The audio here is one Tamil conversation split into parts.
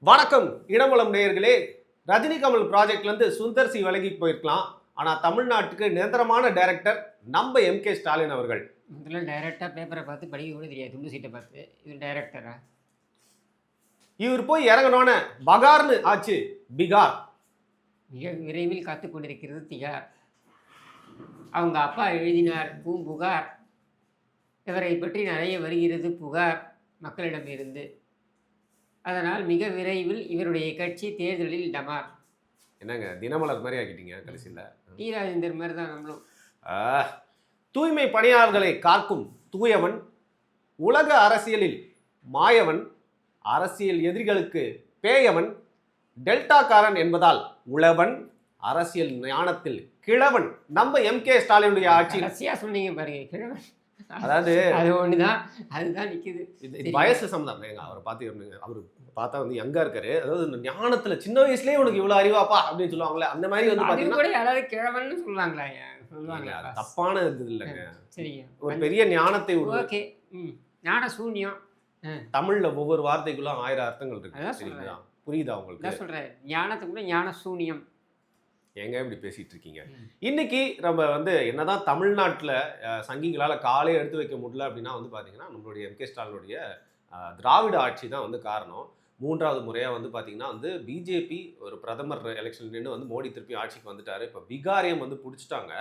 வணக்கம் இடமலம் நேயர்களே. ரஜினி கமல் ப்ராஜெக்ட்லேருந்து சுந்தர் சி விலகி போயிருக்கலாம். ஆனால் தமிழ்நாட்டுக்கு நிரந்தரமான டைரக்டர் நம்ம எம்.கே. ஸ்டாலின் அவர்கள். முதல்ல டைரக்டாக பேப்பரை பார்த்து படிக்க கூட தெரியாது, துண்டு சீட்டை பார்த்து இது டைரக்டரா? இவர் போய் இறங்கணும்னு பகார்னு ஆச்சு பிகார். மிக விரைவில் காத்து கொண்டிருக்கிறது திகார். அவங்க அப்பா எழுதினார் பூம்புகார். இவரை பற்றி நிறைய வருகிறது புகார் மக்களிடமிருந்து. அதனால் மிக விரைவில் இவருடைய கட்சி தேர்தலில் டமார். என்னங்க தினமலர் மாதிரி ஆக்கிட்டீங்க கடைசியில். டி ராஜேந்தர் மாதிரி தான் நம்மளும். தூய்மை பணியாளர்களை காக்கும் தூயவன், உலக அரசியலில் மாயவன், அரசியல் எதிரிகளுக்கு பேயவன், டெல்டாக்காரன் என்பதால் உழவன், அரசியல் ஞானத்தில் கிழவன் நம்ம எம்.கே. ஸ்டாலினுடைய ஆட்சி. கடைசியா சொன்னீங்க பாருங்க, கிழவன். அதாவது அது ஒண்ணுதான், அதுதான் நிக்குது. வயசு சம்மந்தம் எங்க அவரை பார்த்து அவரு பார்த்தா வந்து யங்கா இருக்காரு. அதாவது இந்த ஞானத்துல சின்ன வயசுலயே உனக்கு இவ்வளவு அறிவாப்பா அப்படின்னு சொல்லுவாங்களே, அந்த மாதிரி வந்து பாத்தீங்கன்னா கூட யாராவது கிழவன்னு சொல்லுவாங்களா? சொல்லுவாங்க. தப்பான இது இல்லைங்க. சரிங்க, ஒரு பெரிய ஞானத்தை ஓகே. ஞான சூன்யம். தமிழ்ல ஒவ்வொரு வார்த்தைக்குள்ள 1000 அர்த்தங்கள் இருக்கு. புரியுதா உங்களுக்கு? சொல்றேன், ஞானத்துக்கு கூட ஞான சூன்யம். எங்க இப்படி பேசிட்டு இருக்கீங்க? இன்னைக்கு நம்ம வந்து என்னதான் தமிழ்நாட்டில் சங்கிகளால் காலே எடுத்து வைக்க முடியல அப்படின்னா வந்து பார்த்தீங்கன்னா நம்மளுடைய எம்.கே. ஸ்டாலினுடைய திராவிட ஆட்சி தான் வந்து காரணம். 3வது முறையாக வந்து பார்த்தீங்கன்னா வந்து பிஜேபி ஒரு பிரதமர் எலெக்ஷன் நின்று வந்து மோடி திருப்பி ஆட்சிக்கு வந்துட்டாரு. இப்போ பிகாரையும் வந்து பிடிச்சிட்டாங்க.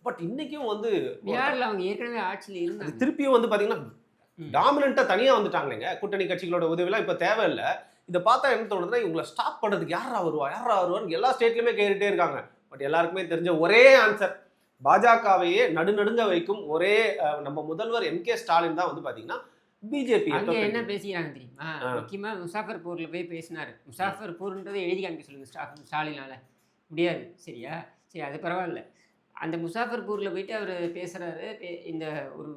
பட் இன்னைக்கும் வந்து பிகாரில் அவங்க ஏற்கனவே ஆட்சியில் இருந்தாங்க. திருப்பியும் வந்து பார்த்தீங்கன்னா டாமினண்ட்டாக தனியாக வந்துட்டாங்களேங்க. கூட்டணி கட்சிகளோட உதவிலாம் இப்போ தேவையில்லை. இதை பார்த்தா என்ன தோணுதுன்னா, இவங்களை ஸ்டாப் பண்ணுறதுக்கு யாரா வருவான்னு எல்லா ஸ்டேட்லையுமே கேட்டுகிட்டே இருக்காங்க. பட் எல்லாருக்குமே தெரிஞ்ச ஒரே ஆன்சர், பாஜகவையே நடுநடுங்க வைக்கும் ஒரே நம்ம முதல்வர் எம்.கே. ஸ்டாலின் தான் வந்து பார்த்தீங்கன்னா பிஜேபி. என்ன பேசிக்கிறாங்க தெரியுமா? முக்கியமாக முசாஃபர்பூரில் போய் பேசினார். முசாஃபர்பூர்ன்றதை எழுதி காமிக்க சொல்லுங்க ஸ்டாலினால். முடியாது. சரியா? சரி, அது பரவாயில்ல. அந்த முசாஃபர்பூரில் போயிட்டு அவர் பேசுகிறாரு. இந்த ஒரு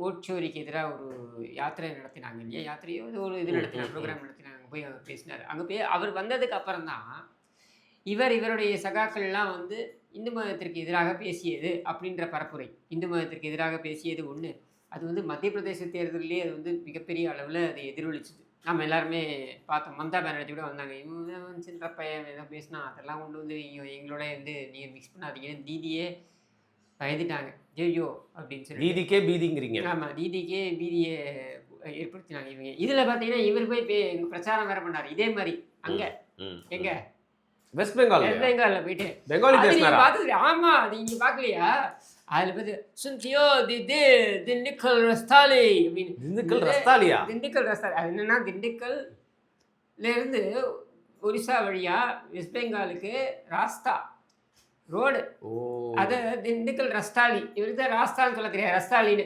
ஓட்சோரிக்கு எதிராக ஒரு யாத்திரை நடத்தினாங்க இல்லையா? யாத்திரையோ ஒரு இது நடத்தினாங்க, ப்ரோக்ராம் நடத்தினாங்க. அங்கே போய் அவர் பேசினார். அங்கே அவர் வந்ததுக்கு அப்புறம் தான் இவருடைய சகாக்கள்லாம் வந்து இந்து மதத்திற்கு எதிராக பேசியது அப்படின்ற பரப்புரை. இந்து மதத்திற்கு எதிராக பேசியது ஒன்று. அது வந்து மத்திய பிரதேச தேர்தலிலே அது வந்து மிகப்பெரிய அளவில் அது எதிரொலிச்சுது. நம்ம எல்லாருமே பார்த்தோம். மம்தா பானர்ஜி கூட வந்தாங்க. இவங்க சின்ன பையன் ஏதோ பேசினா அதெல்லாம் கொண்டு வந்து எங்களோட வந்து நீங்கள் மிக்ஸ் பண்ணாதீங்க, தீதியே பயந்துட்டாங்க. ஜெய்யோ அப்படின்னு சொல்லி தீதிக்கே பீதிங்கிறீங்க. ஆமாம், தீதிக்கே பீதியை ஏற்படுத்தினாங்க இவங்க. இதில் பார்த்தீங்கன்னா இவர் போய் பிரச்சாரம் வேறு பண்ணார் இதே மாதிரி. அங்கே எங்கே வெஸ்ட் பெங்காலில் போயிட்டு பெங்காலி பார்த்துட்டு. ஆமாம், அது இங்கே பார்க்கலையா? அதில் பார்த்து சுன்சியோ திண்டுக்கல் ரஸ்தாலி அப்படின்னு. திண்டுக்கல் ரஸ்தாலியா? திண்டுக்கல் ரஸ்தாலி அது என்னென்னா, திண்டுக்கல்லேருந்து ஒரிசா வழியாக வெஸ்ட் பெங்காலுக்கு ராஸ்தா ரோடு. அது திண்டுக்கல் ரஸ்தாலி. இவருக்கு தான் ராஸ்தான்னு சொல்ல தெரியாது, ரஸ்தாலின்னு.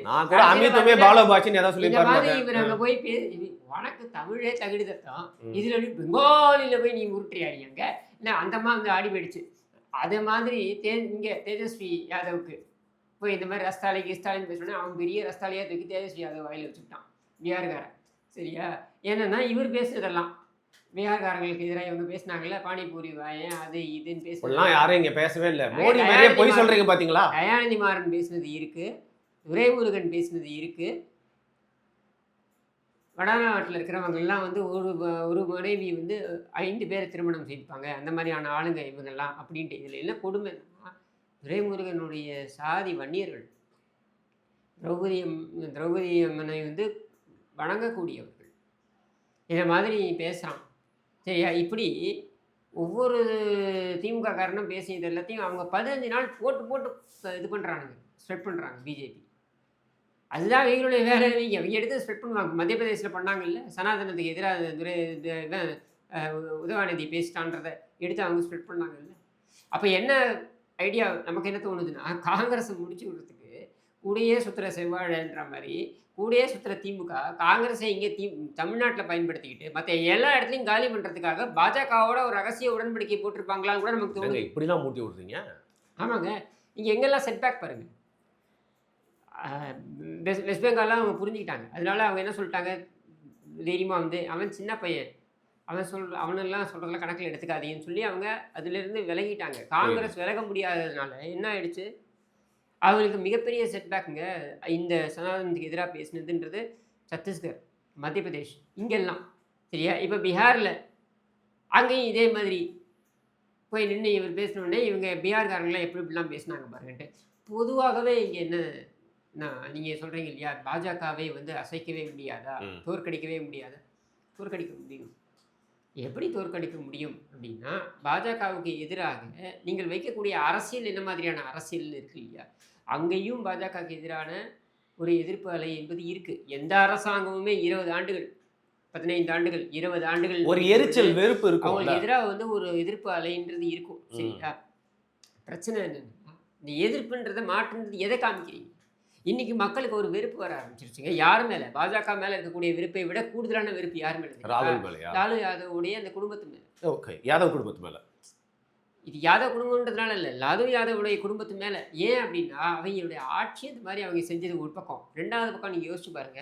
இவர் அங்கே போய் உனக்கு தமிழே தகுதி தத்தம், இதுல பெங்காலியில் போய் நீ உருட்டுறியாடி அங்கே இல்லை அந்தம்மா வந்து ஆடி போயிடுச்சு. அதே மாதிரி இங்கே தேஜஸ்வி யாதவுக்கு போய் இந்த மாதிரி ரஸ்தாலிக்கு ஸ்டாலின் பேசணுன்னா அவன் பெரிய ரஸ்தாலியாக தூக்கி தேஜஸ்வி யாதவ் வாயில் வச்சுக்கிட்டான், பிஆர்காரன். சரியா? ஏன்னா இவர் பேசுறதெல்லாம் பீகார்காரங்களுக்கு எதிராக இவங்க பேசினாங்கல்ல, பானிபூரி வாயன் அது இதுன்னு பேசலாம். யாரும் இங்கே பேசவே இல்லை. மோடி நிறைய போய் சொல்றீங்க பார்த்தீங்களா? தயாநிதி மாறன் பேசுனது இருக்கு, துரைமுருகன் பேசுனது இருக்கு. வடநாட்டில் இருக்கிறவங்கெல்லாம் வந்து ஒரு மனைவி வந்து 5 பேரை திருமணம் செய்திருப்பாங்க, அந்த மாதிரியான ஆளுங்க இவங்கெல்லாம் அப்படின்ட்டு. இதில் என்ன கொடுமை, துரைமுருகனுடைய சாதி வன்னியர்கள். திரௌபதி அம்மனை வந்து வணங்கக்கூடியவர்கள். இதை மாதிரி பேசுகிறான். சரியா? இப்படி ஒவ்வொரு திமுக காரணம் பேசியது எல்லாத்தையும் அவங்க 15 நாள் போட்டு இது பண்ணுறானுங்க, ஸ்ப்ரெட் பண்ணுறாங்க பிஜேபி. அதுதான் இவங்களுடைய வேலை. அவங்க எடுத்து ஸ்ப்ரெட் பண்ணுவாங்க. மத்திய பிரதேசத்தில் பண்ணாங்கல்ல, சனாதனத்துக்கு எதிராக உதவாநிதி பேசிட்டான்றதை எடுத்து அவங்க ஸ்ப்ரெட் பண்ணாங்கல்ல. அப்போ என்ன ஐடியா நமக்கு என்ன தோணுதுன்னா, காங்கிரஸை முடிச்சு விடுறதுக்கு கூடையே சுற்றுற செவ்வாழைன்ற மாதிரி கூடையே சுற்றுற திமுக காங்கிரஸை இங்கே தமிழ்நாட்டில் பயன்படுத்திக்கிட்டு மற்ற எல்லா இடத்துலையும் காலி பண்ணுறதுக்காக பாஜகவோட ஒரு ரகசிய உடன்படிக்கை போட்டிருப்பாங்களான்னு கூட நமக்கு தோணுது. இப்படிலாம் மூட்டி விடுறீங்க. ஆமாங்க, இங்கே எங்கெல்லாம் செட்பேக் பாருங்கள். வெஸ்ட் பெங்கால்லாம் அவங்க புரிஞ்சுக்கிட்டாங்க. அதனால அவங்க என்ன சொல்லிட்டாங்க, தைரியமாக வந்து அவன் சின்ன பையன், அவனெல்லாம் சொல்கிறதெல்லாம் கணக்கில் எடுத்துக்காதீங்கன்னு சொல்லி அவங்க அதுலேருந்து விலகிட்டாங்க. காங்கிரஸ் விலக முடியாததுனால என்ன ஆயிடுச்சு, அவங்களுக்கு மிகப்பெரிய செட்பேக்குங்க. இந்த சனாதனத்துக்கு எதிராக பேசினதுன்றது சத்தீஸ்கர், மத்திய பிரதேஷ், இங்கெல்லாம். சரியா? இப்போ பீகாரில் அங்கேயும் இதே மாதிரி போய் நின்று இவர் பேசினோடனே இவங்க பீகார்காரங்களாம் எப்படி இப்படிலாம் பேசினாங்க பாருங்கன்ட்டு. பொதுவாகவே இங்கே என்ன நீங்கள் சொல்கிறீங்க இல்லையா, பாஜகவை வந்து அசைக்கவே முடியாதா, தோற்கடிக்கவே முடியாதா? தோற்கடிக்க முடியும். எப்படி தோற்கடிக்க முடியும் அப்படின்னா, பாஜகவுக்கு எதிராக நீங்கள் வைக்கக்கூடிய அரசியல் என்ன மாதிரியான அரசியல் இருக்கு இல்லையா, அங்கேயும் பாஜகவுக்கு எதிரான ஒரு எதிர்ப்பு அலை என்பது இருக்குது. எந்த அரசாங்கமுமே 20 ஆண்டுகள் 15 ஆண்டுகள் 20 ஆண்டுகள் ஒரு எரிச்சல் வெறுப்பு இருக்கும். அவங்களுக்கு எதிராக வந்து ஒரு எதிர்ப்பு அலைன்றது இருக்கும். சரியா? பிரச்சனை என்னன்னா, இந்த எதிர்ப்புன்றதை மாற்றுன்றது எதை காமிக்கிறீங்க? இன்னைக்கு மக்களுக்கு ஒரு வெறுப்பு வர ஆரம்பிச்சிருச்சுங்க. யார் மேல? பாஜக மேல இருக்கக்கூடிய வெறுப்பை விட கூடுதலான வெறுப்பு யார் மேல? ராகுல் மேலயா? லாலு யாதவுடைய அந்த குடும்பத்து மேல. ஓகே, யாதவ் குடும்பத்து மேல. இது யாதவ் குடும்பம்ன்றதுனால இல்லை, லாலு யாதவுடைய குடும்பத்து மேல. ஏன் அப்படின்னா, அவங்களுடைய ஆட்சி அந்த மாதிரி அவங்க செஞ்சது ஒரு பக்கம். 2வது பக்கம் நீங்க யோசிச்சு பாருங்க,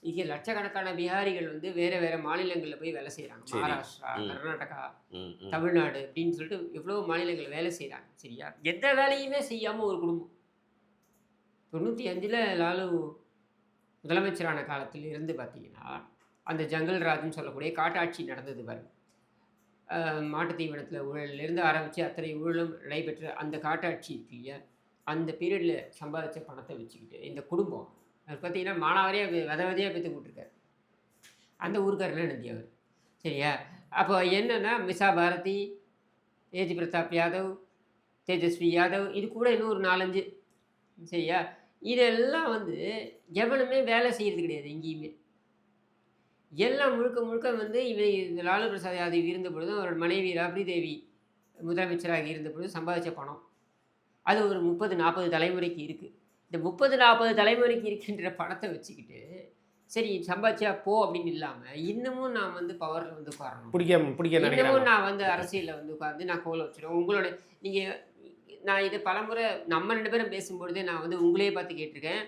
இங்கே லட்சக்கணக்கான பிஹாரிகள் வந்து வேற வேற மாநிலங்களில் போய் வேலை செய்கிறாங்க. மகாராஷ்டிரா, கர்நாடகா, தமிழ்நாடு அப்படின்னு சொல்லிட்டு எவ்வளோ மாநிலங்கள் வேலை செய்கிறாங்க. சரியா? எந்த வேலையுமே செய்யாமல் ஒரு குடும்பம். 95ல் லாலு முதலமைச்சரான காலத்தில் இருந்து பார்த்தீங்கன்னா, அந்த ஜங்கல் ராஜ்னு சொல்லக்கூடிய காட்டாட்சி நடந்தது பாருங்க. மாட்டுத் தீவனத்தில் ஊழலிருந்து ஆரம்பித்து அத்தனை ஊழலும் நடைபெற்ற அந்த காட்டாட்சி இருக்கு இல்லையா, அந்த பீரியடில் சம்பாதிச்ச பணத்தை வச்சுக்கிட்டு இந்த குடும்பம் அது பார்த்தீங்கன்னா மானாவாரியாக விதையாக பெற்று கூட்டிருக்காரு. அந்த ஊருக்காரர்லாம் நந்தி அவர். சரியா? அப்போ என்னென்னா, மிசா பாரதி, தேஜ் பிரதாப் யாதவ், தேஜஸ்வி யாதவ், இது கூட இன்னும் ஒரு 4-5. சரியா? இதெல்லாம் வந்து எவனுமே வேலை செய்கிறது கிடையாது எங்கேயுமே. எல்லாம் முழுக்க முழுக்க வந்து இவன் லாலு பிரசாத் யாதவ் இருந்த பொழுதும் அவரோட மனைவி ராப்ரி தேவி முதலமைச்சராக இருந்த பொழுது சம்பாதிச்ச பணம் அது ஒரு 30-40 தலைமுறைக்கு இருக்குது. இந்த 30-40 தலைமுறைக்கு இருக்கின்ற பணத்தை வச்சுக்கிட்டு சரி சம்பாதிச்சா போ அப்படின்னு இல்லாமல் இன்னமும் நான் வந்து பவரில் வந்து உட்காரணும், இன்னமும் நான் வந்து அரசியலில் வந்து உட்கார்ந்து நான் கோலை வச்சிடுவேன். உங்களோட நீங்கள் நான் இதை பலமுறை நம்ம 2 பேரும் பேசும்பொழுதே நான் வந்து உங்களையே பார்த்து கேட்டிருக்கேன்,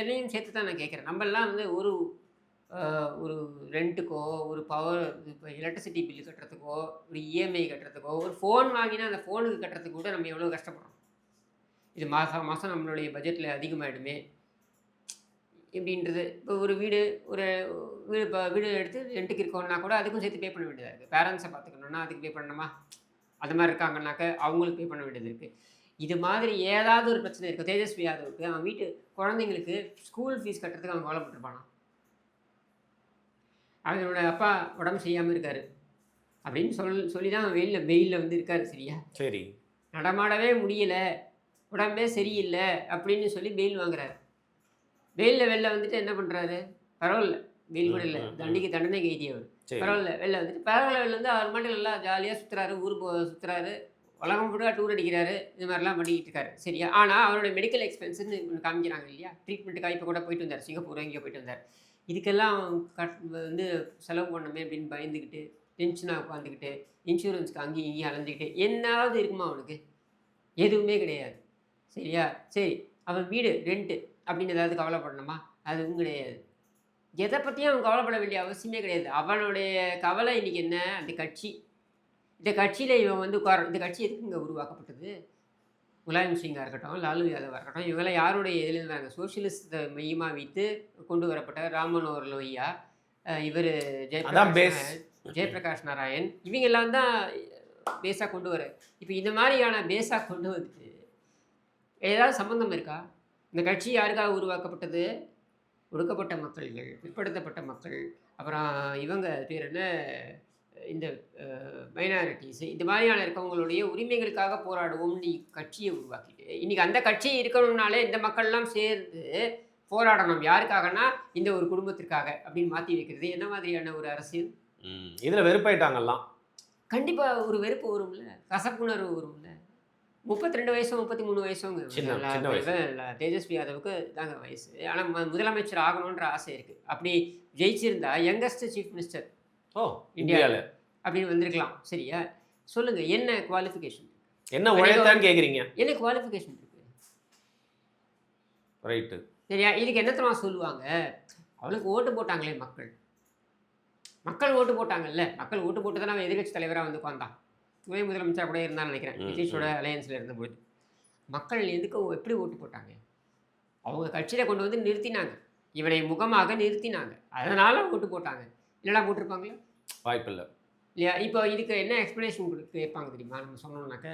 என்னையும் சேர்த்து தான் நான் கேட்குறேன். நம்மளாம் வந்து ஒரு ரெண்ட்டுக்கோ, ஒரு பவர் இப்போ எலக்ட்ரிசிட்டி பில்லு கட்டுறதுக்கோ, ஒரு இஎம்ஐ கட்டுறதுக்கோ, ஒரு ஃபோன் வாங்கினா அந்த ஃபோனுக்கு கட்டுறதுக்கு கூட நம்ம எவ்வளோ கஷ்டப்படுறோம். இது மாதம் மாதம் நம்மளுடைய பட்ஜெட்டில் அதிகமாகிடுமே இப்படின்றது. இப்போ ஒரு வீடு வீடு எடுத்து ரெண்ட்டுக்கு இருக்கோம்னா கூட அதுக்கும் சேர்த்து பே பண்ண வேண்டியதாக இருக்குது. பேரண்ட்ஸை பார்த்துக்கணுன்னா அதுக்கு பே பண்ணணுமா? அது மாதிரி இருக்காங்கன்னாக்க அவங்களுக்கு பே பண்ண வேண்டியது இருக்குது. இது மாதிரி ஏதாவது ஒரு பிரச்சனை இருக்குது. தேஜஸ்வி யாதவுக்கு அவன் வீட்டு குழந்தைங்களுக்கு ஸ்கூல் ஃபீஸ் கட்டுறதுக்கு அவன் கவலைப்பட்டுருப்பானா? அவனோட அப்பா உடம்பு செய்யாமல் இருக்கார் அப்படின்னு சொல்லி தான் அவன் வெயிலில் வந்து இருக்கார். சரியா? சரி. நடமாடவே முடியலை, உடம்பே சரியில்லை அப்படின்னு சொல்லி பெயில் வாங்குறாரு. வெளில வந்துட்டு என்ன பண்ணுறாரு? பரவாயில்ல, வெயில் கூட இல்லை, தண்டனை கைதி அவர். பரவாயில்ல, வெளில வந்துட்டு வெளில வந்து அவர் மட்டும் நல்லா ஜாலியாக சுற்றுறாரு, சுற்றுறாரு, உலகம் ஃபுல்லாக டூர் அடிக்கிறாரு, இது மாதிரிலாம் பண்ணிக்கிட்டு இருக்காரு. சரியா? ஆனால் அவரோட மெடிக்கல் எக்ஸ்பென்ஸ்ன்னு ஒன்று காமிக்கிறாங்க இல்லையா, ட்ரீட்மெண்ட்டுக்காக இப்போ கூட போயிட்டு வந்தார், சிங்கப்பூர் இங்கே போயிட்டு வந்தார். இதுக்கெல்லாம் வந்து செலவு பண்ணணுமே அப்படின்னு பயந்துக்கிட்டு டென்ஷனாக உட்காந்துக்கிட்டு இன்சூரன்ஸ்க்கு அங்கேயும் இங்கேயும் அலைஞ்சிக்கிட்டு என்னாவது இருக்குமா அவனுக்கு? எதுவுமே கிடையாது. சரியா? சரி, அவன் வீடு ரெண்ட்டு அப்படின்னு ஏதாவது கவலைப்படணுமா? அதுவும் கிடையாது. எதை பற்றியும் அவன் கவலைப்பட வேண்டிய அவசியமே கிடையாது. அவனுடைய கவலை இன்றைக்கி என்ன? அந்த கட்சி. இந்த கட்சியில் இவன் வந்து இந்த கட்சி எதுக்கு இங்கே உருவாக்கப்பட்டது? முலாயம் சிங்காக இருக்கட்டும், லாலு யாதவாக இருக்கட்டும், இவங்களாம் யாருடைய இதில் இருந்தாங்க? சோசியலிஸ்ட் மையமாக வைத்து கொண்டு வரப்பட்ட ராம் மனோகர் லோஹியா, இவர் ஜெயபிரகாஷ் நாராயண், இவங்க எல்லாம் தான் பேஸாக கொண்டு வர. இப்போ இந்த மாதிரியான பேஸாக கொண்டு வந்துட்டு ஏதாவது சம்மந்தம் இருக்கா? இந்த கட்சி யாருக்காக உருவாக்கப்பட்டது? ஒடுக்கப்பட்ட மக்கள்கள், பிற்படுத்தப்பட்ட மக்கள், அப்புறம் இவங்க பேர் என்ன, இந்த மைனாரிட்டிஸு, இந்த மாதிரியான இருக்கவங்களுடைய உரிமைகளுக்காக போராடுவோம்னு கட்சியை உருவாக்கிட்டு இன்றைக்கி அந்த கட்சி இருக்கணும்னாலே இந்த மக்கள்லாம் சேர்ந்து போராடணும். யாருக்காகனா இந்த ஒரு குடும்பத்திற்காக அப்படின்னு மாற்றி வைக்கிறது என்ன மாதிரியான ஒரு அரசியல்? இதில் வெறுப்பாயிட்டாங்கலாம். கண்டிப்பாக ஒரு வெறுப்பு வரும்ல, கசப்புணர்வு வரும்ல. 32 வயசோ 33 வயசோங்க தேஜஸ்வி யாதவுக்கு தாங்க வயசு. ஆனால் முதலமைச்சர் ஆகணுன்ற ஆசை இருக்குது. அப்படி ஜெயிச்சிருந்தா யங்கஸ்ட் சீஃப் மினிஸ்டர் இந்தியாவில் அப்படின்னு வந்திருக்கலாம். சரியா? சொல்லுங்க, என்ன குவாலிஃபிகேஷன், என்ன உழைத்தான்னு கேட்குறீங்க? என்ன குவாலிஃபிகேஷன் இருக்கு? ரைட்டு. சரியா? இதுக்கு என்னத்தமா சொல்லுவாங்க? அவளுக்கு ஓட்டு போட்டாங்களே மக்கள் ஓட்டு போட்டாங்கல்ல, மக்கள் ஓட்டு போட்டு தான் அவன் எதிர்கட்சி தலைவராக வந்து உட்காந்தான். துணை முதலமைச்சராக கூட இருந்தான்னு நினைக்கிறேன், நிதிஷோட அலையன்ஸில் இருந்தபோது. மக்கள் எதுக்கு எப்படி ஓட்டு போட்டாங்க? அவங்க கட்சியில் கொண்டு வந்து நிறுத்தினாங்க, இவனை முகமாக நிறுத்தினாங்க, அதனால் ஓட்டு போட்டாங்க. இல்லைனா போட்டிருப்பாங்களா? வாய்ப்பில்லை. இல்லையா? இப்போ இதுக்கு என்ன எக்ஸ்ப்ளனேஷன் கேட்பாங்க தெரியுமா? நம்ம சொன்னோம்னாக்க,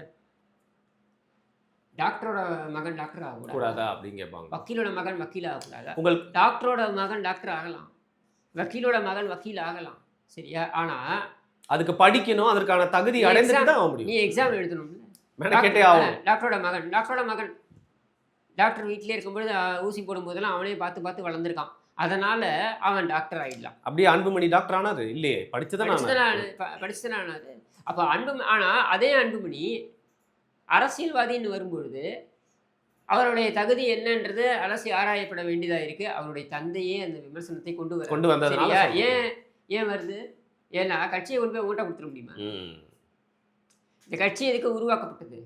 டாக்டரோட மகன் டாக்டர் ஆகக்கூடாதா? கூடாதா அப்படின்னு கேட்பாங்க. வக்கீலோட மகன் வக்கீல் ஆகக்கூடாதா? உங்களுக்கு டாக்டரோட மகன் டாக்டர் ஆகலாம், வக்கீலோட மகன் வக்கீல் ஆகலாம். சரியா? ஆனால் அதுக்கு படிக்கணும், அதற்கான தகுதி நீ அடைந்துட்டு எக்ஸாம் தான் ஆக நீ முடியும். எக்ஸாம் எழுதணும்ல. மெனக்கெட்டே ஆகும். டாக்டரோட மகன் டாக்டர் வீட்டிலே இருக்கும்பொழுது ஊசி போடும்போதெல்லாம் அவனே பார்த்து பார்த்து வளர்ந்துருக்கான். அதனால அவன் டாக்டர் ஆகிடலாம். அப்படியே அன்புமணி டாக்டர் ஆனாரு இல்லையே, படிச்சுதான் படிச்சுதானே ஆனாரு. அப்போ ஆனால் அதே அன்புமணி அரசியல்வாதின்னு வரும்பொழுது அவருடைய தகுதி என்னன்றது அலசி ஆராயப்பட வேண்டியதாக இருக்குது. அவருடைய தந்தையே அந்த விமர்சனத்தை கொண்டு வந்ததுனால ஏன் வருது? ஏன்னா கட்சியை கொண்டு போய் ஓட்ட கொடுத்துட முடியுமா? இந்த கட்சி எதுக்கு உருவாக்கப்பட்டது?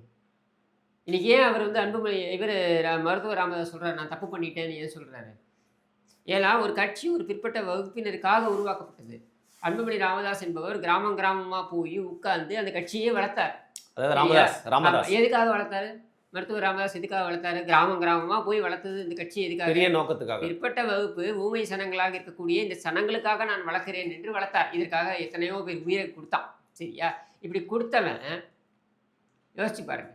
இன்னைக்கு ஏன் அவர் அன்புமணி மருத்துவர் ராமதாஸ் சொல்கிறார் நான் தப்பு பண்ணிட்டேன்னு ஏன் சொல்கிறாரு? ஏன்னா ஒரு கட்சி ஒரு பிற்பட்ட வகுப்பினருக்காக உருவாக்கப்பட்டது. அன்புமணி ராமதாஸ் என்பவர் கிராமமாக போய் உட்கார்ந்து அந்த கட்சியே வளர்த்தார். ராமதாஸ் எதுக்காக வளர்த்தாரு? மருத்துவர் ராமதாஸ் எதுக்காக வளர்த்தாரு? கிராமமாக போய் வளர்த்தது இந்த கட்சி எதுக்காக? பெரிய நோக்கத்துக்காக. பிற்பட்ட வகுப்பு ஊமை சனங்களாக இருக்கக்கூடிய இந்த சனங்களுக்காக நான் வளர்க்கிறேன் என்று வளர்த்தார். இதற்காக எத்தனையோ பேர் உயிரை கொடுத்தான். சரியா? இப்படி கொடுத்தவன் யோசிச்சு பாருங்க,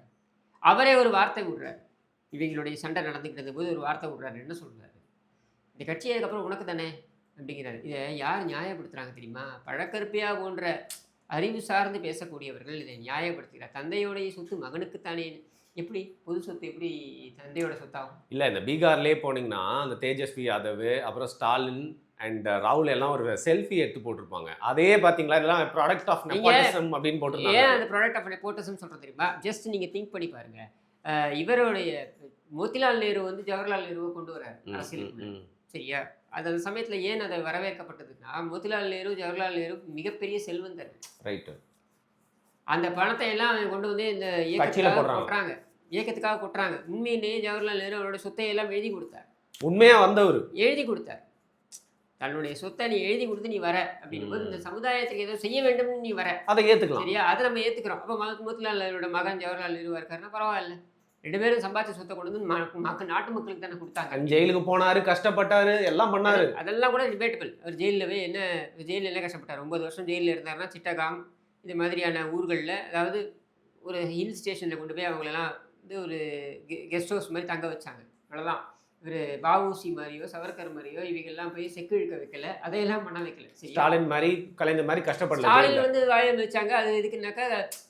அவரே ஒரு வார்த்தை விடுறாரு. இவங்களுடைய சண்டை நடந்துக்கிட்டது போது ஒரு வார்த்தை விடுறாரு. என்ன சொல்றாரு? இந்த கட்சி அதுக்கப்புறம் உனக்கு தானே அப்படிங்கிறாரு. இதை யார் நியாயப்படுத்துறாங்க தெரியுமா? பழக்கருப்பையா போன்ற அறிவு சார்ந்து பேசக்கூடியவர்கள் இதை நியாயப்படுத்துகிறார். தந்தையோடைய சொத்து மகனுக்குத்தானே. எப்படி பொது சொத்து எப்படி தந்தையோட சொத்தாகும்? இல்லை, இந்த பீகார்லேயே போனீங்கன்னா அந்த தேஜஸ்வி யாதவ், அப்புறம் ஸ்டாலின் அண்ட் ராகுல் எல்லாம் ஒரு செல்ஃபி எடுத்து போட்டிருப்பாங்க. அதே பார்த்தீங்களா, இதெல்லாம் ப்ராடக்ட் ஆஃப் நெப்போட்டிசம் அப்படின்னு போட்டிருந்தாங்க. ஏன் அந்த ப்ராடக்ட் ஆஃப் நெப்போட்டிசம் சொல்கிறது தெரியுமா? ஜஸ்ட் நீங்கள் திங்க் பண்ணி பாருங்க. இவருடைய மோதிலால் நேரு ஜவஹர்லால் நேருவை கொண்டு வரார் அரசியலுக்கு. சரியா? அது அந்த சமயத்தில் ஏன் அதை வரவேற்கப்பட்டதுன்னா, மோதிலால் நேரு ஜவஹர்லால் நேரு மிகப்பெரிய செல்வந்தர். ரைட்டு. அந்த பணத்தை எல்லாம் அவங்க கொண்டு வந்து இந்த கொட்டுறாங்க, இயக்கத்துக்காக கொட்டுறாங்க. உண்மையிலேயே ஜவஹர்லால் நேரு அவரோட சொத்தை எல்லாம் எழுதி கொடுத்தார். உண்மையா வந்தவர் எழுதி கொடுத்தார். தன்னுடைய சொத்தை நீ எழுதி கொடுத்து நீ வர அப்படின்னும் போது இந்த சமுதாயத்துக்கு ஏதோ செய்ய வேண்டும்னு நீ வர, அதை ஏற்றுக்கலாம். சரியா? அதை நம்ம ஏற்றுக்கிறோம். அப்போ மோதிலால் நேருவோட மகன் ஜவஹர்லால் நேருவா இருக்காருன்னா பரவாயில்ல. 2 பேரும் சம்பாதிச்ச சொத்தை கொண்டு வந்து நாட்டு மக்களுக்கு தானே கொடுத்தாங்க. ஜெயிலுக்கு போனாரு, கஷ்டப்பட்டாரு, எல்லாம் பண்ணாரு. அதெல்லாம் கூட டிபேட்டபிள். அவர் ஜெயிலில் என்ன கஷ்டப்பட்டார்? 9 வருஷம் ஜெயிலில் இருந்தாருன்னா சிட்டகாங் இது மாதிரியான ஊர்களில், அதாவது ஒரு ஹில் ஸ்டேஷனில் கொண்டு போய் அவங்களெல்லாம் ஒரு கெஸ்ட் ஹவுஸ் மாதிரி தங்க வச்சாங்க. அவ்வளோதான். இவர் வஉசி மாதிரியோ சவர்கர் மாதிரியோ இவங்கெல்லாம் போய் செக்கு இழுக்க வைக்கல, அதையெல்லாம் பண்ண வைக்கல. ஸ்டாலின் மாதிரி கலைஞர் மாதிரி கஷ்டப்படல. ஸ்டாலின் வாயம் வச்சாங்க. அது எதுக்குன்னாக்கா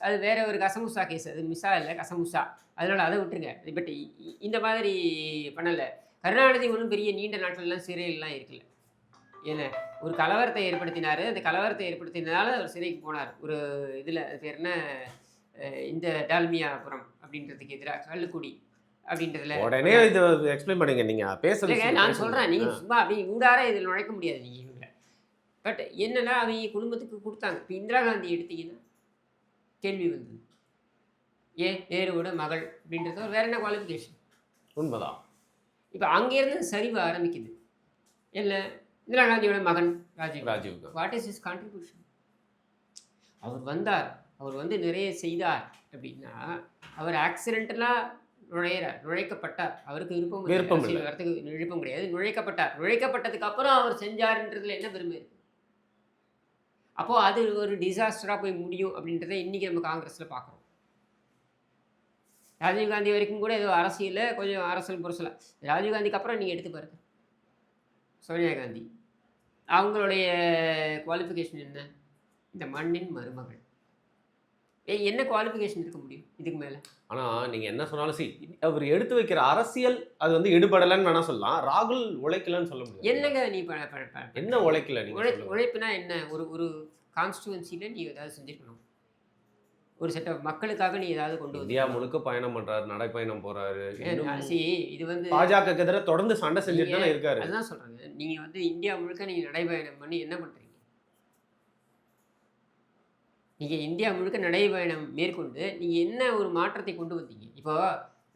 அது வேற ஒரு கசமுசா கேஸ். அது மிஸ்ஸா இல்லை, கசமுசா. அதனால் அதை விட்டுருங்க. பட் இந்த மாதிரி பண்ணலை. கருணாநிதி ஒன்றும் பெரிய நீண்ட நாட்கள்லாம் சிறையிலலாம் இருக்கல. ஏன்னா ஒரு கலவரத்தை ஏற்படுத்தினார். அந்த கலவரத்தை ஏற்படுத்தினால அவர் சிறைக்கு போனார். ஒரு இதில் பேர் என்ன, இந்த டால்மியாபுரம் அப்படின்றதுக்கு எதிராக கள்ளுக்குடி அப்படின்றதுல. உடனே இதை எக்ஸ்பிளைன் பண்ணுங்க. நீங்கள் பேசுறீங்க, நான் சொல்கிறேன். நீங்கள் சும்மா அப்படி ஊடார இதில் நுழைக்க முடியாது நீங்கள் இவங்க. பட் என்னென்னா அவங்க குடும்பத்துக்கு கொடுத்தாங்க. இப்போ இந்திரா காந்தி எடுத்தீங்கன்னா கேள்வி வந்தது, ஏன் நேருவோட மகள் அப்படின்றது வேற என்ன குவாலிஃபிகேஷன்? உண்மைதான். இப்போ அங்கேருந்து சரிவு ஆரம்பிக்குது. என்ன, இந்திரா காந்தியோட மகன் Rajiv. What is his contribution? அவர் வந்தார், அவர் நிறைய செய்தார் அப்படின்னா, அவர் ஆக்சிடென்டலாக நுழைக்கப்பட்டார். அவருக்கு விருப்பம் கிடையாது. நுழைக்கப்பட்டதுக்கு அப்புறம் அவர் செஞ்சாருன்றதுல என்ன பெருமை இருக்கு? அப்போது அது ஒரு டிசாஸ்டராக போய் முடியும் அப்படின்றத இன்றைக்கி நம்ம காங்கிரஸில் பார்க்குறோம். ராஜீவ்காந்தி வரைக்கும் கூட ஏதோ அரசியலில் கொஞ்சம் அரசியல் புரசலாம். ராஜீவ்காந்திக்கு அப்புறம் நீங்கள் எடுத்து பாருங்க, சோனியா காந்தி அவங்களுடைய குவாலிஃபிகேஷன் என்ன? இந்த மண்ணின் மருமகள். என்ன குவாலிஃபிகேஷன் இருக்க முடியும் இதுக்கு மேலே? ஆனால் நீங்கள் என்ன சொன்னாலும் அவர் எடுத்து வைக்கிற அரசியல் அது எடுபடலைன்னு வேணா சொல்லலாம். ராகுல் உழைக்கலன்னு சொல்ல முடியும். என்னங்க நீ என்ன உழைக்கல? உழைப்புனா என்ன? ஒரு கான்ஸ்டுவன்சியில் நீ ஏதாவது செஞ்சுக்கணும். ஒரு செட் ஆஃப் மக்களுக்காக நீ ஏதாவது கொண்டு வந்து. இந்தியா முழுக்க பயணம் பண்ணுறாரு, நடைப்பயணம் போகிறாரு. இது பாஜக எதிராக தொடர்ந்து சண்டை செஞ்சுட்டு தானே இருக்காரு. அதுதான் சொல்கிறேங்க. நீங்கள் இந்தியா முழுக்க நீங்கள் நடைபயணம் பண்ணி என்ன பண்ணுறீங்க? நீங்கள் இந்தியா முழுக்க நடைபயணம் மேற்கொண்டு நீங்கள் என்ன ஒரு மாற்றத்தை கொண்டு வந்தீங்க? இப்போ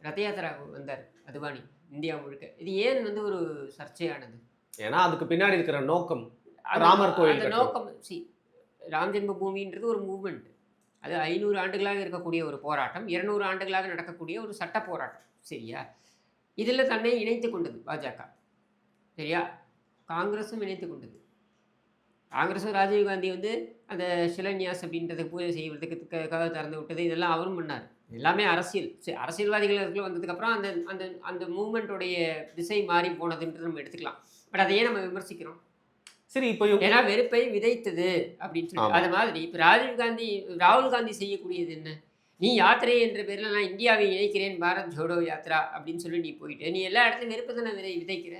ரத யாத்திரா வந்தார் அத்வானி இந்தியா முழுக்க. இது ஏன் ஒரு சர்ச்சையானது? ஏன்னா அதுக்கு பின்னாடி இருக்கிற நோக்கம் ராமர் கோயில் நோக்கம். ராம் ஜென்ம பூமின்றது ஒரு மூவ்மெண்ட். அது 500 ஆண்டுகளாக இருக்கக்கூடிய ஒரு போராட்டம், 200 ஆண்டுகளாக நடக்கக்கூடிய ஒரு சட்ட போராட்டம். சரியா? இதில் தன்னை இணைத்து கொண்டது பாஜக. சரியா? காங்கிரஸும் இணைத்து கொண்டது. காங்கிரஸும் ராஜீவ்காந்தி வந்து அந்த ஷிலான்யாஸ் அப்படின்றத பூஜை செய்வதற்காக திறந்து விட்டது, இதெல்லாம் அவரும் பண்ணார். எல்லாமே அரசியல். அரசியல்வாதிகள் வந்ததுக்கப்புறம் அந்த அந்த அந்த மூவ்மெண்ட்டோடைய திசை மாறி போனதுன்றது நம்ம எடுத்துக்கலாம். பட் அதையே நம்ம விமர்சிக்கிறோம். சரி, இப்போ ஏன்னா வெறுப்பை விதைத்தது அப்படின்னு சொல்லி. அது மாதிரி இப்போ ராகுல் காந்தி செய்யக்கூடியது என்ன? நீ யாத்திரை என்ற பேரில் நான் இந்தியாவை இணைக்கிறேன், பாரத் ஜோடோ யாத்ரா அப்படின்னு சொல்லி நீ போயிட்டு நீ எல்லா இடத்துலையும் வெறுப்பு தானே விதைக்கிற.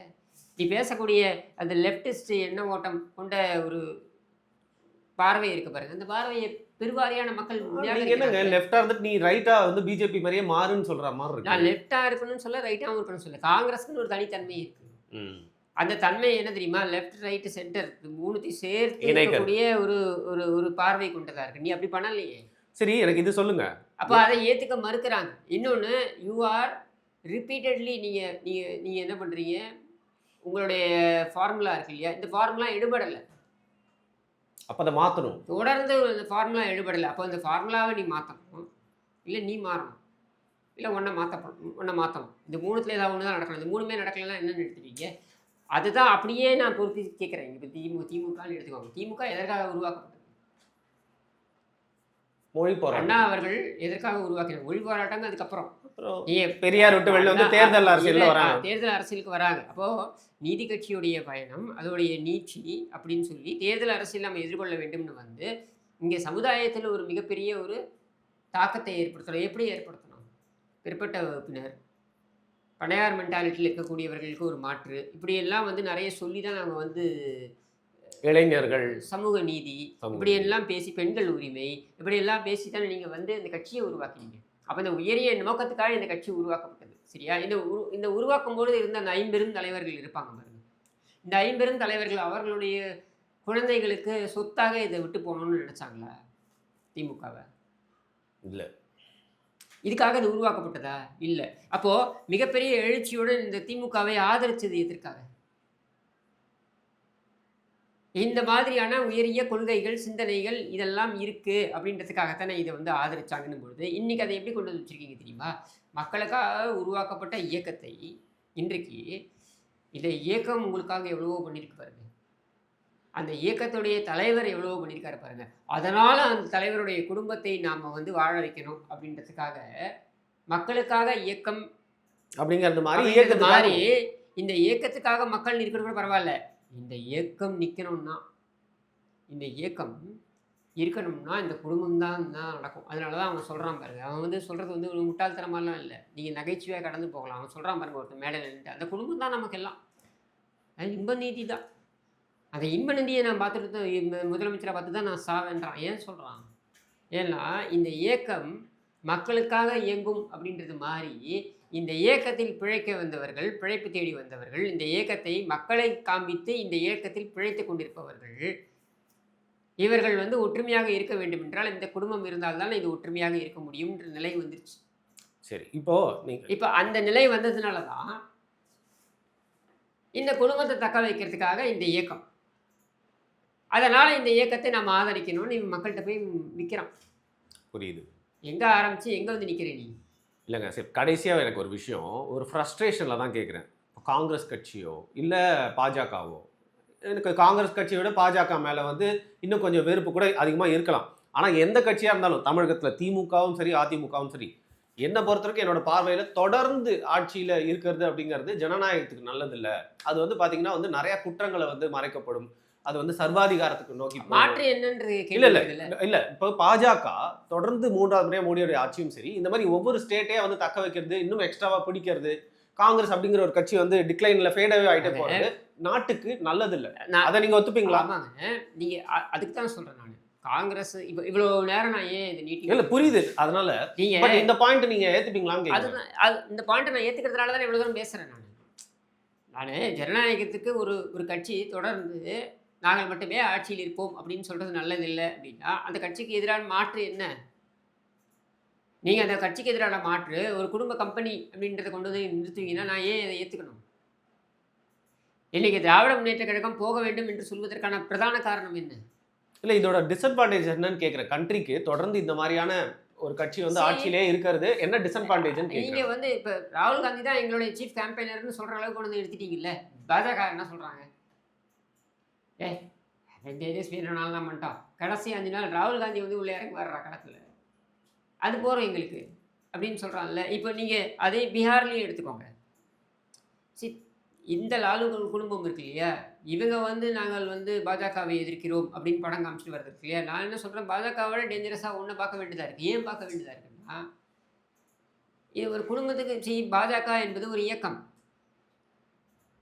நீ பேசக்கூடிய அந்த லெஃப்டிஸ்ட் எண்ண ஓட்டம் கொண்ட ஒரு பார்வை இருக்கு பாருங்க, அந்த பார்வையை பெருவாரியான மக்கள் என்னங்க லெஃப்டா இருந்துட்டு நீ ரைட்டா வந்து பிஜேபி மாதிரியே மாறுன்னு சொல்ற மாதிரி இருக்கு. நான் லெஃப்டா இருக்கணும்னு சொல்ல, ரைட்டாகவும் இருக்கணும்னு சொல்ல. காங்கிரஸ்க்குன்னு ஒரு தனித்தன்மை இருக்கு. அந்த தன்மை என்ன தெரியுமா? லெஃப்ட் ரைட் சென்டர் மூணுத்தையும் சேர்த்து இருக்கக்கூடிய ஒரு ஒரு ஒரு பார்வை கொண்டதா இருக்கு. நீ அப்படி பண்ணலையே. சரி, எனக்கு இது சொல்லுங்க. அப்போ அதை ஏத்துக்க மறுக்கிறாங்க. இன்னொன்று, யூ ஆர் ரிப்பீட்டட்லி நீங்க என்ன பண்றீங்க, உங்களுடைய ஃபார்முலா இருக்கு இல்லையா, இந்த ஃபார்முலா எடுபடலை. அப்போ அதை மாற்றணும். தொடர்ந்து அந்த ஃபார்முலா எடுபடலை. அப்போ அந்த ஃபார்முலாவை நீ மாற்றணும், இல்லை நீ மாறணும், இல்லை ஒன்றை மாற்றணும். இந்த மூணுத்துல ஏதாவது ஒன்று தான் நடக்கணும். இந்த மூணுமே நடக்கலைன்னா என்னென்னு எடுத்துட்டீங்க. அதுதான் அப்படியே நான் பொறுத்து கேட்குறேன். இப்போ திமுகன்னு எடுத்துக்கோங்க. திமுக எதற்காக உருவாக்கப்பட்டது? மொழி போராட்டம். அண்ணா அவர்கள் எதற்காக உருவாக்கினார்? மொழி போராட்டங்க. அதுக்கப்புறம் பெரியார் விட்டு வெளில வந்து தேர்தல் அரசியலுக்கு வராங்க. அப்போது நீதி கட்சியுடைய பயணம், அதோடைய நீட்சி அப்படின்னு சொல்லி தேர்தல் அரசியல் நம்ம எதிர்கொள்ள வேண்டும்னு வந்து இங்கே சமுதாயத்தில் ஒரு மிகப்பெரிய ஒரு தாக்கத்தை ஏற்படுத்தணும். எப்படி ஏற்படுத்தணும்? பிற்பட்ட வகுப்பினர், பணையார் மென்டாலிட்டியில் இருக்கக்கூடியவர்களுக்கு ஒரு மாற்று, இப்படியெல்லாம் வந்து நிறைய சொல்லி தான் நாங்கள் வந்து இளைஞர்கள், சமூக நீதி, இப்படியெல்லாம் பேசி, பெண்கள் உரிமை, இப்படியெல்லாம் பேசி தானே நீங்கள் வந்து இந்த கட்சியை உருவாக்கினீங்க. அப்போ இந்த உயரிய நோக்கத்துக்காக இந்த கட்சி உருவாக்கப்பட்டது. சரியா? இந்த உருவாக்கும் போது இருந்த அந்த 5 தலைவர்கள் இருப்பாங்க பாருங்க. இந்த 5 தலைவர்கள் அவர்களுடைய குழந்தைகளுக்கு சொத்தாக இதை விட்டு போகணும்னு நினைச்சாங்களா திமுகவை? இல்லை. இதுக்காக இது உருவாக்கப்பட்டதா? இல்லை. அப்போது மிகப்பெரிய எழுச்சியுடன் இந்த திமுகவை ஆதரித்தது எதற்காக? இந்த மாதிரியான உயரிய கொள்கைகள், சிந்தனைகள் இதெல்லாம் இருக்குது அப்படின்றதுக்காகத்தானே இதை வந்து ஆதரிச்சாங்கன்னும் பொழுது இன்றைக்கி அதை எப்படி கொண்டு வந்து வச்சுருக்கீங்க தெரியுமா? மக்களுக்காக உருவாக்கப்பட்ட இயக்கத்தை இன்றைக்கு இந்த இயக்கம் உங்களுக்காக எவ்வளவோ பண்ணியிருக்கு பாருங்க. அந்த இயக்கத்துடைய தலைவர் எவ்வளவோ பண்ணியிருக்காரு பாருங்க. அதனால் அந்த தலைவருடைய குடும்பத்தை நாம் வந்து வாழ வைக்கணும் அப்படின்றதுக்காக மக்களுக்காக இயக்கம் அப்படிங்கிறது மாதிரி இந்த இயக்கத்துக்காக மக்கள் இருக்கிறது கூட பரவாயில்ல. இந்த இயக்கம் நிற்கணும்னா, இந்த இயக்கம் இருக்கணும்னா இந்த குடும்பம் தான் நடக்கும். அதனால தான் அவன் சொல்கிறான் பாருங்க. அவன் வந்து சொல்கிறது வந்து ஒரு முட்டாள்தனமாலாம் இல்லை. நீங்கள் நகைச்சுவையாக கடந்து போகலாம். அவன் சொல்கிறான் பாருங்க, ஒருத்தர் மேடையில் நின்றுட்டு, அந்த குடும்பம் தான் நமக்கு எல்லாம். அது இன்ப நீதி தான். அந்த இன்ப நிதியை நான் பார்த்துட்டு முதலமைச்சரை பார்த்து தான் நான் சாவேன்றான். ஏன் சொல்கிறான்? ஏன்னா இந்த இயக்கம் மக்களுக்காக இயங்கும் அப்படின்றது மாதிரி இந்த இயக்கத்தில் பிழைக்க வந்தவர்கள், பிழைப்பு தேடி வந்தவர்கள், இந்த இயக்கத்தை மக்களை காண்பித்து இந்த இயக்கத்தில் பிழைத்து கொண்டிருப்பவர்கள், இவர்கள் வந்து ஒற்றுமையாக இருக்க வேண்டும் என்றால் இந்த குடும்பம் இருந்தால்தான் இது ஒற்றுமையாக இருக்க முடியும்ன்ற நிலை வந்துருச்சு. சரி, இப்போ அந்த நிலை வந்ததுனால தான் இந்த குடும்பத்தை தக்க வைக்கிறதுக்காக இந்த இயக்கம். அதனால் இந்த இயக்கத்தை நம்ம ஆதரிக்கணும்னு மக்கள்கிட்ட போய் விற்கிறான். புரியுது. எங்கே ஆரம்பித்து எங்கே வந்து நிற்கிறேன் நீ? இல்லைங்க, சரி, கடைசியாக எனக்கு ஒரு விஷயம், ஒரு ஃப்ரஸ்ட்ரேஷனில் தான் கேட்குறேன். காங்கிரஸ் கட்சியோ இல்லை பாஜகவோ, எனக்கு காங்கிரஸ் கட்சியை விட பாஜக மேலே வந்து இன்னும் கொஞ்சம் வெறுப்பு கூட அதிகமாக இருக்கலாம். ஆனால் எந்த கட்சியாக இருந்தாலும் தமிழகத்தில் திமுகவும் சரி அதிமுகவும் சரி, என்னை பொறுத்தவரைக்கும் என்னோட பார்வையில் தொடர்ந்து ஆட்சியில் இருக்கிறது அப்படிங்கிறது ஜனநாயகத்துக்கு நல்லதில்லை. அது வந்து பார்த்தீங்கன்னா வந்து நிறையா குற்றங்களை வந்து மறைக்கப்படும். அது வந்து சர்வாதிகாரத்துக்கு நோக்கி மாற்று என்னன்றது இல்ல. இப்போ பாஜக தொடர்ந்து 3வது முறையா மோடியோட ஆட்சியும் சரி, இந்த மாதிரி ஒவ்வொரு ஸ்டேட்டே வந்து தக்க வைக்கிறது, இன்னும் எக்ஸ்ட்ராவா பிடிக்கிறது, காங்கிரஸ் அப்படிங்கிற ஒரு கட்சி வந்து டிக்ளைன்ல ஃபேடாவே ஆயிட்டே போறது நாட்டுக்கு நல்லது இல்ல. அதை நீங்க ஒத்துப்பீங்களா? நீங்க அதுக்கு தான் சொல்றேன் நான். காங்கிரஸ் இவ்வளவு நேரம் நான் ஏன் இது நீட்டி இல்ல புரியுது. அதனால நீங்க இந்த பாயிண்ட் நீங்க ஏத்துப்பீங்களான்னு கேக்குறேன். இந்த பாயிண்ட் நான் ஏத்துக்கிறதுனால தான் இவ்வளவு தூரம் பேசுறேன் நான். ஜனநாயகத்துக்கு ஒரு கட்சி தொடர்ந்து நாங்கள் மட்டுமே ஆட்சியில் இருப்போம் அப்படின்னு சொல்கிறது நல்லதில்லை அப்படின்னா அந்த கட்சிக்கு எதிரான மாற்று என்ன? நீங்கள் அந்த கட்சிக்கு எதிரான மாற்று ஒரு குடும்ப கம்பெனி அப்படின்றத கொண்டு வந்து நிறுத்துவீங்கன்னா நான் ஏன் இதை ஏற்றுக்கணும்? இன்றைக்கி திராவிட முன்னேற்ற கழகம் போக வேண்டும் என்று சொல்வதற்கான பிரதான காரணம் என்ன? இல்லை, இதோட டிஸ்அட்வான்டேஜ் என்னன்னு கேட்குறேன். கண்ட்ரிக்கு தொடர்ந்து இந்த மாதிரியான ஒரு கட்சி வந்து ஆட்சியிலே இருக்கிறது என்ன டிஸ்அட்வான்டேஜ்னு நீங்கள் வந்து இப்போ ராகுல் காந்தி தான் எங்களுடைய சீஃப் கேம்பெயினர்னு சொல்கிற அளவுக்கு கொண்டு வந்து எடுத்துட்டீங்கல்ல. பாஜக என்ன சொல்கிறாங்க? தேஜஸ்வி 2 நாள் தான் பண்ணிட்டான். கடைசி 5 நாள் ராகுல் காந்தி வந்து உள்ள இறங்கி வர்றா களத்துல. அது போறோம் எங்களுக்கு அப்படின்னு சொல்றான்ல. இப்போ நீங்க அதே பீகார்லயும் எடுத்துக்கோங்க. சி இந்த லாலு குடும்பம் இருக்கு இல்லையா? இவங்க வந்து நாங்கள் வந்து பாஜகவை எதிர்க்கிறோம் அப்படின்னு படம் காமிச்சிட்டு வர்றது இருக்கு இல்லையா? நான் என்ன சொல்றேன், பாஜகவோட டேஞ்சரஸா ஒண்ண பார்க்க வேண்டியதா இருக்கு. ஏன் பார்க்க வேண்டியதா இருக்குன்னா, இது ஒரு குடும்பத்துக்கு பாஜக என்பது ஒரு இயக்கம்.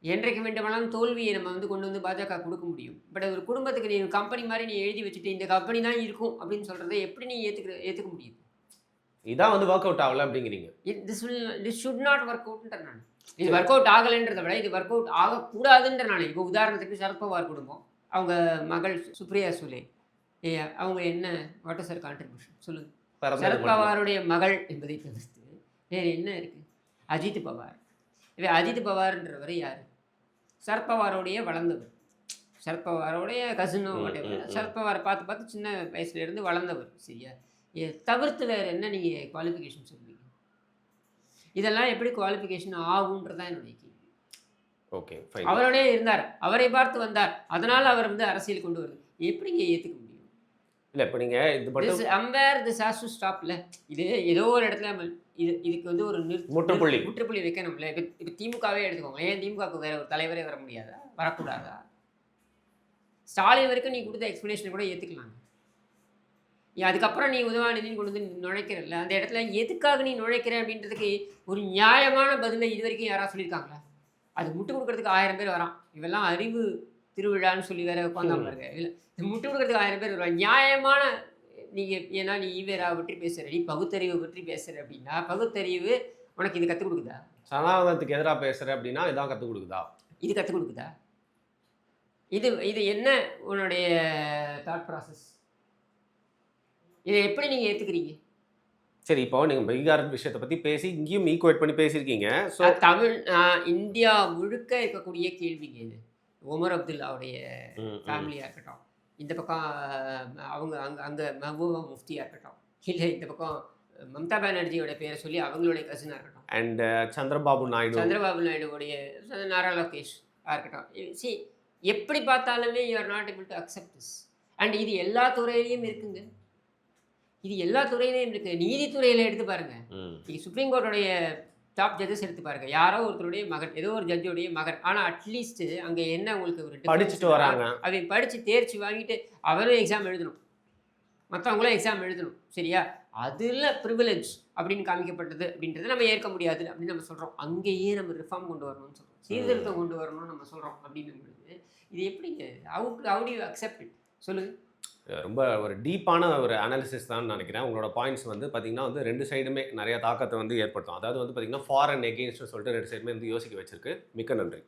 என்றைக்கு வேண்டுமானாலும் தோல்வியை நம்ம வந்து கொண்டு வந்து பாஜக கொடுக்க முடியும். பட் ஒரு குடும்பத்துக்கு நீ கம்பெனி மாதிரி நீ எழுதி வச்சுட்டு இந்த கம்பெனி தான் இருக்கும் அப்படின்னு சொல்றதை எப்படி நீ ஏத்துக்க முடியுது? இதான் வந்து ஒர்க் அவுட் ஆகல அப்படிங்கிறீங்க. திஸ் ஷுட் நாட் ஒர்க் அவுட்ன்ற நான். இது ஒர்க் அவுட் ஆகலைன்றதை விட இது ஒர்க் அவுட் ஆகக்கூடாதுன்ற நான். இப்போ உதாரணத்துக்கு சரத்பவார் குடும்பம், அவங்க மகள் சுப்ரியா சுலே, அவங்க என்ன வாட் இஸ் ஹர் கான்ட்ரிபியூஷன் சொல்லுங்க. சரத்பவாருடைய மகள் என்பதை தவிர்த்து வேறு என்ன இருக்கு? அஜித் பவார். இவ அஜித் பவார்ன்றவர் யாரு? சரத்பவாரோடைய வளர்ந்தவர், சரத்பவாரோடைய கசினோ சரத்பவாரை பார்த்து பார்த்து சின்ன வயசுல இருந்து வளர்ந்தவர். சரியா? தவிர்த்து வேறு என்ன நீங்கள் குவாலிஃபிகேஷன் சொல்லுவீங்க? இதெல்லாம் எப்படி குவாலிஃபிகேஷன் ஆகுன்றதான் என்னுடைய கேள்வி. ஓகே, அவரோடய இருந்தார், அவரை பார்த்து வந்தார், அதனால் அவர் வந்து அரசியல் கொண்டு வருது. எப்படிங்க ஏற்றுக்க முடியும்? இல்லை இப்போ நீங்கள் இது மட்டும் அம்பேர் திஸ் ஹாஸ் டு ஸ்டாப்ல. இது ஏதோ ஒரு இடத்துல இதுக்கு வந்து ஒரு முற்றுப்புள்ளி வைக்கணும்ல. இப்போ திமுகவே எடுத்துக்கோங்க. ஏன் திமுகவுக்கு வேற ஒரு தலைவரே வர முடியாதா? வரக்கூடாதா? ஸ்டாலின் வரைக்கும் நீ கொடுத்த எக்ஸ்பிளேஷன் கூட ஏற்றுக்கலாங்க. அதுக்கப்புறம் நீ உதவாநிதினு கொண்டு வந்து நுழைக்கிறல்ல, அந்த இடத்துல எதுக்காக நீ நுழைக்கிற அப்படின்றதுக்கு ஒரு நியாயமான பதிலை இது வரைக்கும் யாராவது சொல்லியிருக்காங்களா? அது முட்டு கொடுக்கறதுக்கு 1000 பேர் வரான். இவெல்லாம் அறிவு திருவிழான்னு சொல்லி வேற உட்காந்தா பாருங்க. இல்லை, முட்டு கொடுக்கறதுக்கு 1000 பேர் வருவாங்க. நியாயமான நீங்கள் ஏன்னா நீ ஈவேரா பற்றி பேசுகிற, நீ பகுத்தறிவு பற்றி பேசுகிற அப்படின்னா பகுத்தறிவு உனக்கு இது கற்றுக் கொடுக்குதா? சனாதனத்துக்கு எதிராக பேசுகிற அப்படின்னா இதான் கற்றுக் கொடுக்குதா? இது கற்றுக் கொடுக்குதா? இது என்ன உன்னுடைய தாட் ப்ராசஸ்? இதை எப்படி நீங்கள் ஏற்றுக்கிறீங்க? சரி, இப்போ நீங்கள் பீகார் விஷயத்தை பற்றி பேசி இங்கேயும் ஈக்குவேட் பண்ணி பேசியிருக்கீங்க. ஸோ இந்தியா முழுக்க இருக்கக்கூடிய கேள்விங்க இது. உமர் அப்துல்லாவுடைய ஃபேமிலியாக இருக்கட்டும், இந்த பக்கம் அவங்க அங்கே மெஹபூபா முஃப்தியாக இருக்கட்டும், இல்லை இந்த பக்கம் மம்தா பானர்ஜியோட பேரை சொல்லி அவங்களுடைய கசினாக இருக்கட்டும், அண்ட் சந்திரபாபு நாயுடுவோடைய நாரா லோகேஷாக இருக்கட்டும். சி எப்படி பார்த்தாலுமே you are not able to accept this. And இது எல்லா துறையிலையும் இருக்குங்க. இது எல்லா துறையிலையும் இருக்கு. நீதித்துறையில் எடுத்து பாருங்க. நீங்கள் சுப்ரீம் கோர்ட்டுடைய டாப் ஜட்ஜஸ் எடுத்து பாருங்க. யாரோ ஒருத்தருடைய மகன், ஏதோ ஒரு ஜட்ஜோடைய மகன், ஆனால் அட்லீஸ்ட் அங்கே என்ன உங்களுக்கு ஒரு படிச்சுட்டு வராங்க, அவங்க படித்து தேர்ச்சி வாங்கிட்டு அவரும் எக்ஸாம் எழுதணும், மற்றவங்களும் எக்ஸாம் எழுதணும். சரியா? அதில் ப்ரிவிலேஜ் அப்படின்னு காமிக்கப்பட்டது அப்படின்றத நம்ம ஏற்க முடியாது அப்படின்னு நம்ம சொல்கிறோம். அங்கேயே நம்ம ரிஃபார்ம் கொண்டு வரணும்னு சொல்கிறோம், சீர்திருத்தம் கொண்டு வரணும்னு நம்ம சொல்கிறோம். அப்படின்னு இது எப்படிங்க? How to you accept it சொல்லுங்கள். ரொம்ப ஒரு டீப்பான ஒரு அனாலிசிஸ் தான் நினைக்கிறேன். உங்களோட பாயிண்ட்ஸ் வந்து பார்த்தீங்கன்னா வந்து 2 சைடுமே நிறைய தாக்கத்தை வந்து ஏற்படுத்தும். அதாவது வந்து பார்த்தீங்கன்னா ஃபார் அண்ட் எகெயின்ஸ்ட்னு சொல்லிட்டு 2 சைடுமே வந்து யோசிக்க வச்சிருக்கு. மிக்க நன்றி.